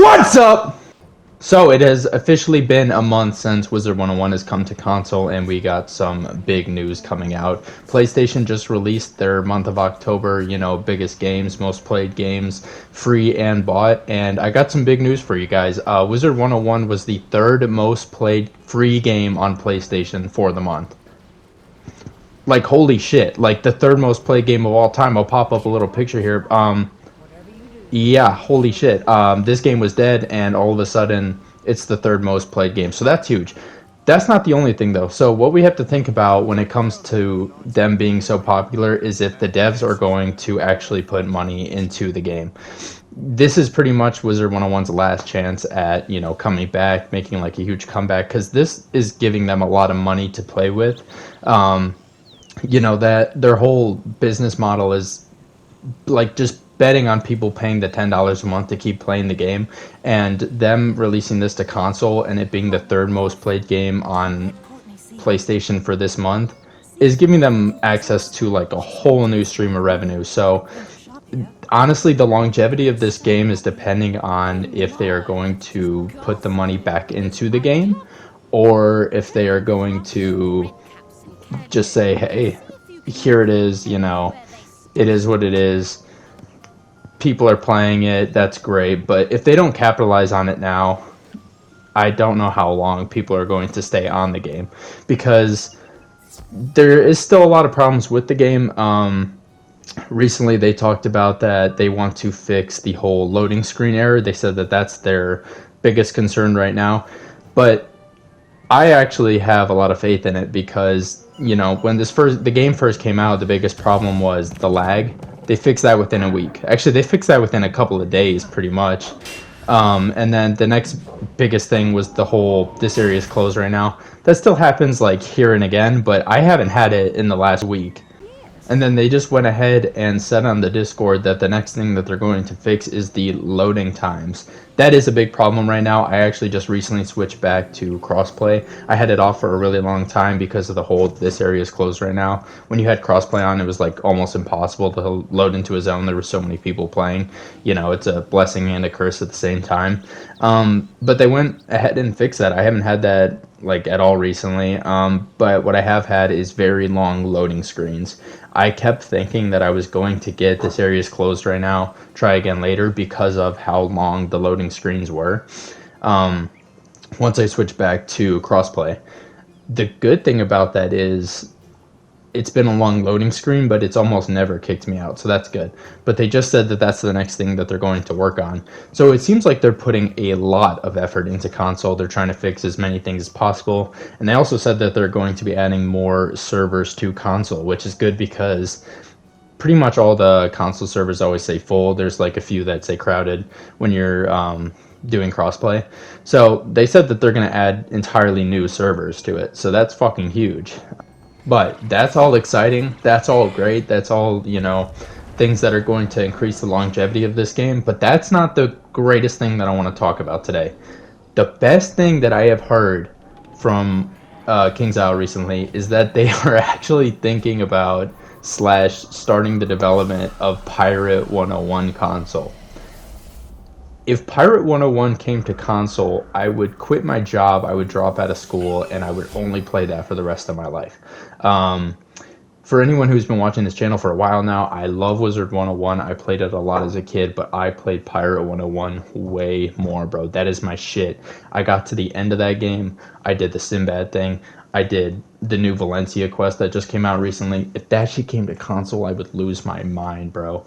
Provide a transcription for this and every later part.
What's up? So it has officially been a month since Wizard 101 has come to console, and we got some big news coming out. PlayStation just released their month of October, biggest games, most played games, free and bought, and I got some big news for you guys. Wizard 101 was the third most played free game on PlayStation for the month. Like, holy shit, like the third most played game of all time. I'll pop up a little picture here. Yeah, holy shit. This game was dead, and all of a sudden, it's the third most played game. So that's huge. That's not the only thing, though. So what we have to think about when it comes to them being so popular is if the devs are going to actually put money into the game. This is pretty much Wizard 101's last chance at, coming back, making like a huge comeback, because this is giving them a lot of money to play with. That their whole business model is like just betting on people paying the $10 a month to keep playing the game, and them releasing this to console and it being the third most played game on PlayStation for this month is giving them access to like a whole new stream of revenue. So honestly, the longevity of this game is depending on if they are going to put the money back into the game or if they are going to just say, hey, here it is, it is what it is. People are playing it, that's great, but if they don't capitalize on it now, I don't know how long people are going to stay on the game, because there is still a lot of problems with the game. Recently they talked about that they want to fix the whole loading screen error. They said that that's their biggest concern right now, but I actually have a lot of faith in it, because when the game first came out, the biggest problem was the lag. They fixed that within a week. Actually, they fixed that within a couple of days, pretty much. And then the next biggest thing was the whole, this area is closed right now. That still happens like here and again, but I haven't had it in the last week. And then they just went ahead and said on the Discord that the next thing that they're going to fix is the loading times. That is a big problem right now. I actually just recently switched back to crossplay. I had it off for a really long time because of the whole this area is closed right now. When you had crossplay on, it was like almost impossible to load into a zone. There were so many people playing. It's a blessing and a curse at the same time. But they went ahead and fixed that. I haven't had that like at all recently. But what I have had is very long loading screens. I kept thinking that I was going to get this area is closed right now, try again later, because of how long the loading screens were. Once I switched back to crossplay, the good thing about that is it's been a long loading screen, but it's almost never kicked me out, so that's good. But they just said that that's the next thing that they're going to work on. So it seems like they're putting a lot of effort into console. They're trying to fix as many things as possible. And they also said that they're going to be adding more servers to console, which is good because pretty much all the console servers always say full. There's like a few that say crowded when you're doing crossplay. So they said that they're going to add entirely new servers to it. So that's fucking huge. But that's all exciting. That's all great. That's all, things that are going to increase the longevity of this game. But that's not the greatest thing that I want to talk about today. The best thing that I have heard from King's Isle recently is that they are actually thinking about / starting the development of Pirate 101 console. If Pirate 101 came to console, I would quit my job, I would drop out of school, and I would only play that for the rest of my life. For anyone who's been watching this channel for a while now, I love Wizard 101. I played it a lot as a kid, but I played Pirate 101 way more, bro. That is my shit. I got to the end of that game. I did the Sinbad thing. I did the new Valencia quest that just came out recently. If that shit came to console, I would lose my mind, bro.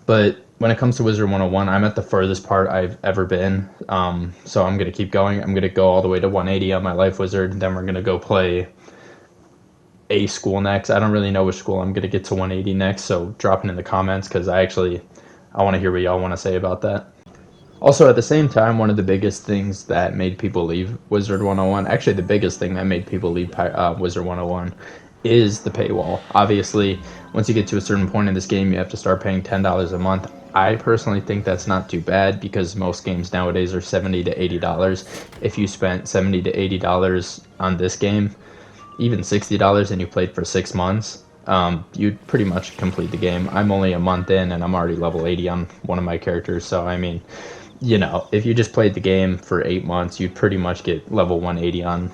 But when it comes to Wizard 101, I'm at the furthest part I've ever been. So I'm going to keep going. I'm going to go all the way to 180 on my Life Wizard. Then we're going to go play a school next. I don't really know which school I'm going to get to 180 next. So drop it in the comments, because I want to hear what y'all want to say about that. Also, at the same time, one of the biggest things that made people leave Wizard 101, actually the biggest thing that made people leave Wizard 101, is the paywall. Obviously, once you get to a certain point in this game, you have to start paying $10 a month. I personally think that's not too bad, because most games nowadays are $70 to $80. If you spent $70 to $80 on this game, even $60, and you played for 6 months, you'd pretty much complete the game. I'm only a month in, and I'm already level 80 on one of my characters, so I mean, if you just played the game for 8 months, you'd pretty much get level 180 on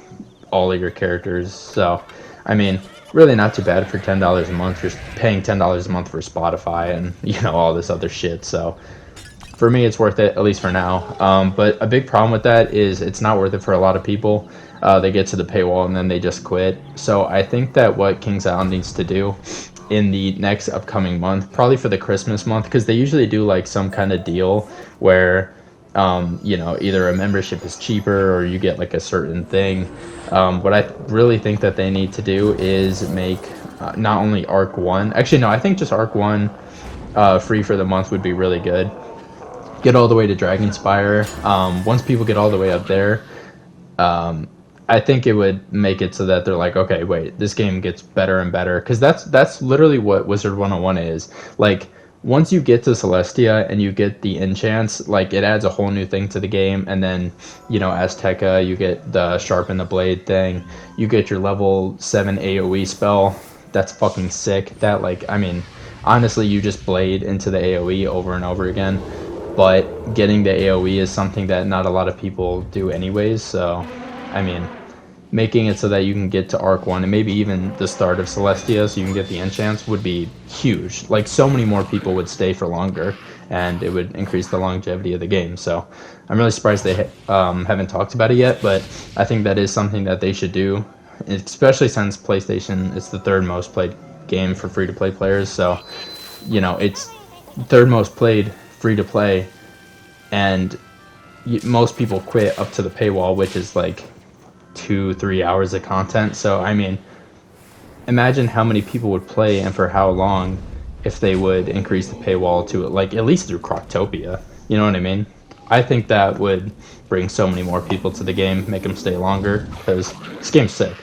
all of your characters. So, I mean, really not too bad for $10 a month. You're paying $10 a month for Spotify and all this other shit. So, for me, it's worth it, at least for now. But a big problem with that is it's not worth it for a lot of people. They get to the paywall and then they just quit. So I think that what Kings Island needs to do in the next upcoming month, probably for the Christmas month, because they usually do like some kind of deal where, either a membership is cheaper or you get like a certain thing. What I really think that they need to do is make not only Arc 1, actually, no, I think just Arc 1 free for the month would be really good. Get all the way to Dragonspire. Once people get all the way up there, I think it would make it so that they're like, okay, wait, this game gets better and better, because that's literally what Wizard 101 is. Like, once you get to Celestia and you get the enchants, like, it adds a whole new thing to the game. And then, Azteca, you get the Sharpen the Blade thing. You get your level 7 AoE spell. That's fucking sick. That, like, I mean, honestly, you just blade into the AoE over and over again. But getting the AoE is something that not a lot of people do anyways. So, I mean, making it so that you can get to Arc 1 and maybe even the start of Celestia so you can get the enchants would be huge. Like, so many more people would stay for longer, and it would increase the longevity of the game. So I'm really surprised they haven't talked about it yet, but I think that is something that they should do, especially since PlayStation is the third most played game for free-to-play players. So, it's third most played free-to-play, and most people quit up to the paywall, which is like 2-3 hours of content. So I mean, imagine how many people would play and for how long if they would increase the paywall to like at least through Croctopia. You know what I mean? I think that would bring so many more people to the game, make them stay longer, because this game's sick.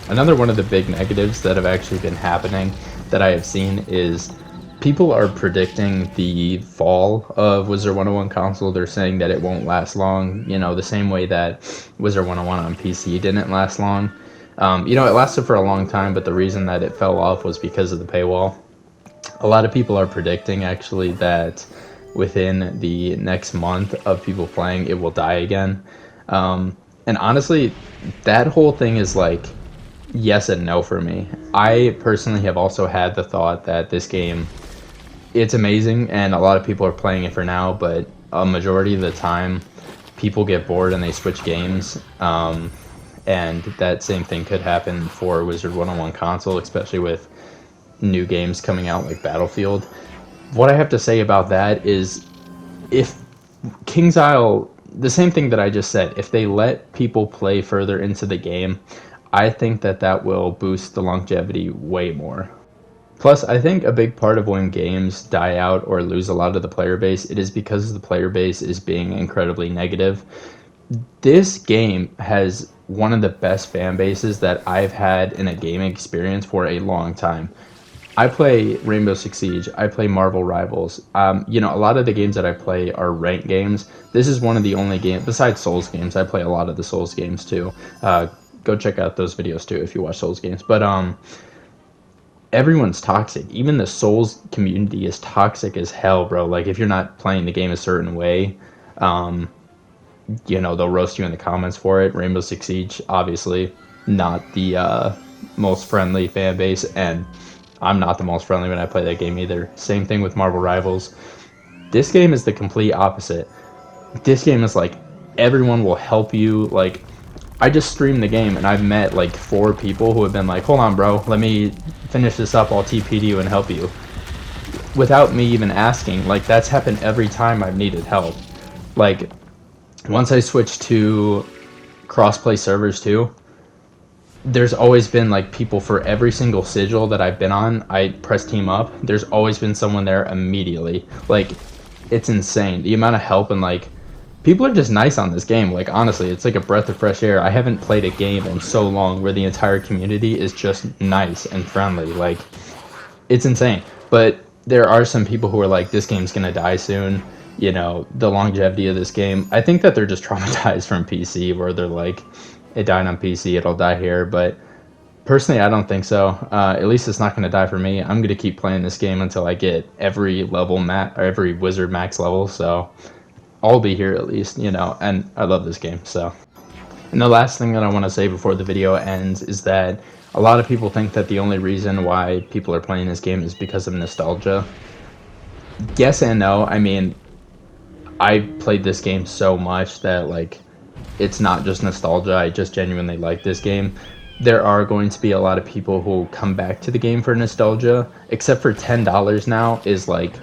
Another one of the big negatives that have actually been happening that I have seen is people are predicting the fall of Wizard 101 console. They're saying that it won't last long, the same way that Wizard 101 on PC didn't last long. It lasted for a long time, but the reason that it fell off was because of the paywall. A lot of people are predicting, actually, that within the next month of people playing, it will die again. And honestly, that whole thing is like yes and no for me. I personally have also had the thought that this game, it's amazing and a lot of people are playing it for now, but a majority of the time people get bored and they switch games. And that same thing could happen for Wizard 101 console, especially with new games coming out like Battlefield. What I have to say about that is, if King's Isle, the same thing that I just said, if they let people play further into the game, I think that will boost the longevity way more. Plus, I think a big part of when games die out or lose a lot of the player base, it is because the player base is being incredibly negative. This game has one of the best fan bases that I've had in a gaming experience for a long time. I play Rainbow Six Siege. I play Marvel Rivals. A lot of the games that I play are ranked games. This is one of the only games, besides Souls games, I play a lot of the Souls games too. Go check out those videos too if you watch Souls games. But everyone's toxic. Even the Souls community is toxic as hell, bro. Like, if you're not playing the game a certain way, they'll roast you in the comments for it. Rainbow Six Siege, obviously, not the most friendly fan base, and I'm not the most friendly when I play that game either. Same thing with Marvel Rivals. This game is the complete opposite. This game is like, everyone will help you. Like, I just streamed the game and I've met like 4 people who have been like, hold on, bro, let me finish this up, I'll TP to you and help you, without me even asking. Like, that's happened every time I've needed help. Like, once I switched to crossplay servers too, there's always been like people for every single sigil that I've been on. I press team up, there's always been someone there immediately. Like, it's insane the amount of help, and like, people are just nice on this game. Like, honestly, it's like a breath of fresh air. I haven't played a game in so long where the entire community is just nice and friendly. Like, it's insane. But there are some people who are like, this game's gonna die soon. The longevity of this game. I think that they're just traumatized from PC, where they're like, it died on PC, it'll die here. But personally, I don't think so. At least it's not going to die for me. I'm going to keep playing this game until I get every level or every wizard max level. So I'll be here at least, and I love this game. So, and the last thing that I want to say before the video ends is that a lot of people think that the only reason why people are playing this game is because of nostalgia. Yes and no. I mean, I played this game so much that like it's not just nostalgia. I just genuinely like this game. There are going to be a lot of people who come back to the game for nostalgia, except for $10 now is like,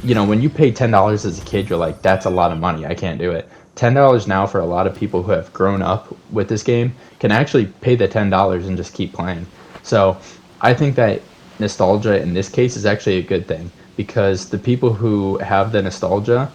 when you pay $10 as a kid, you're like, that's a lot of money. I can't do it. $10 now for a lot of people who have grown up with this game can actually pay the $10 and just keep playing. So I think that nostalgia in this case is actually a good thing because the people who have the nostalgia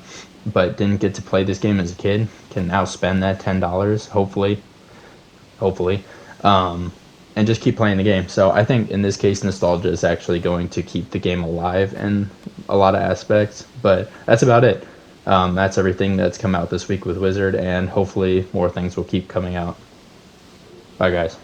but didn't get to play this game as a kid can now spend that $10, hopefully, um, and just keep playing the game. So I think in this case, nostalgia is actually going to keep the game alive in a lot of aspects. But that's about it. That's everything that's come out this week with Wizard, and hopefully more things will keep coming out. Bye, guys.